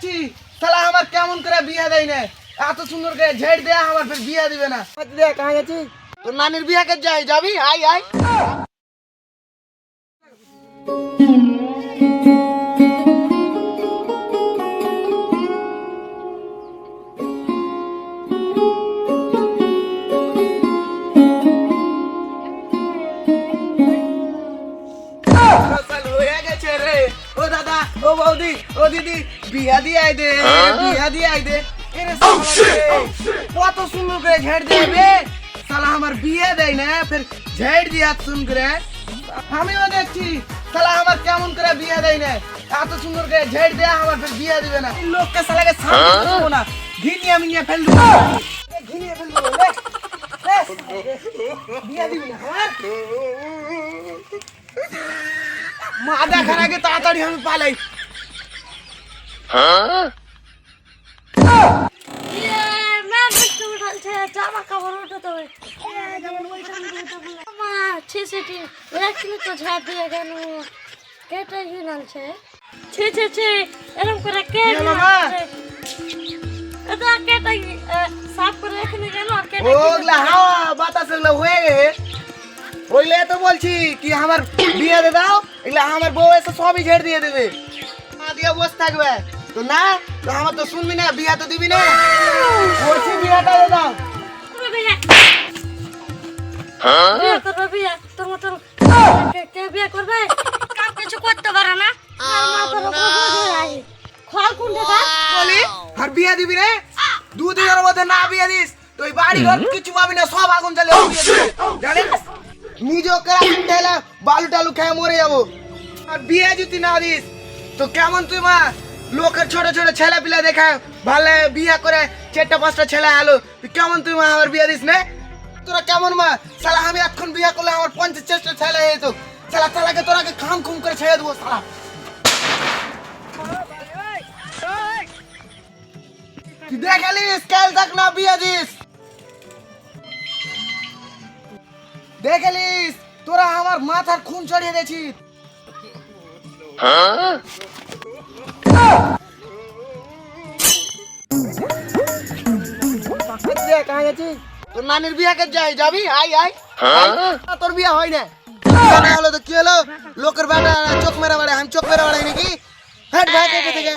দেখছি শালা আমার কেমন করে বিয়া দেয় না, এত সুন্দর করে ঝেড় দেয়া আমার ফের বিয়া দিবে না। দেখ কাছে যাচ্ছি তোর নানির বিয়া কে যাবি, আয় আয়। হয়ে গেছে রে, ও দাদা, ও বৌদি, ও দিদি, বিয়া দিয়ে আই দে, বিয়া দিয়ে আই দে। এরে কত সুন্দর করে ঝেড় দেবে শালা, আমার বিয়ে দেয় না ফের ঝেড় দিয়া শুন করে। আমিও দেখছি শালা আমার কেমন করে বিয়ে দেয় না, এত সুন্দর করে ঝেড় দেয়া আমার ফের বিয়ে দিবে না। এই লোককে শালাকে সামনে দেবো না, ঘিনিয়ে মিনিয়ে ফেল দেবো, ঘিনিয়ে ফেল দেবো রে। বিয়ে দিবি না আমার? মা দেখার আগে তাড়াতাড়ি আমি পালাই। জামা কাপড় উঠাতে হবে, তো ঝাড় দিয়ে কেন কেটে ঘিনালছে? ছি ছি ছি, এরকম করে কে এটা কেটে সাফ করে এখানে কেন? আর কেটে ওগুলা হাওয়া বাতাস এগুলো হয়ে গেছে, ওইলে তো বলছি কি আমার বিয়ে দিয়ে দাও, এগুলা আমার বউ এসে সবই ঝেড়ে দিয়ে দেবে, না দিয়ে বসে থাকবে তো না, তো আমার তো শুনবি না, বিয়া তো দিবি না, বলছি বিয়াটা দিয়ে দাও। বিয়ে করবে, বিয়ে তোর মতন কে বিয়ে করবে? কাম কিছু করতে পারে না, খল কোনটা বলি আর বিয়া দিবি রে, দুদিনের মধ্যে না বিয়া দিস তো ওই বাড়ি ঘর কিছু পাবি না, সব আগুন জ্বালে জানিস, নিজেও কেরাসিন ঢেলে বালু টালু খেয়ে মরে যাবো। আর বিয়ে যদি না দিস তো কেমন তুই মা, লোকের ছোট ছোট ছেলে পিলা দেখা ভালো বিয়ে করে 4টা 5টা ছেলে আলো, তুই কেমন তুই মা আমার বিয়ে দিস না? তোরা কেমন মা, শালা আমি এখন বিয়ে করলে আমার 50-60টা ছেলে হয়ে যেত, শালা শালাকে তোরাকে খাম খুম করে ছেড়ে দেবো শালা। তুই দেখালিস কাল তক না বিয়ে দিস, দেখালিস তোরা আমার মাথার খুন চড়িয়ে দিয়েছিস। তোর নানির বিয়া কে যাবি, আয় আয়। তোর বিয়া হয় না হলো তো কি হলো, লোকের বেটা চোখ মেরা বাড়ে, আমি চোখ মেরা বাড়াই নাকি? হ্যাঁ ভাই থেকে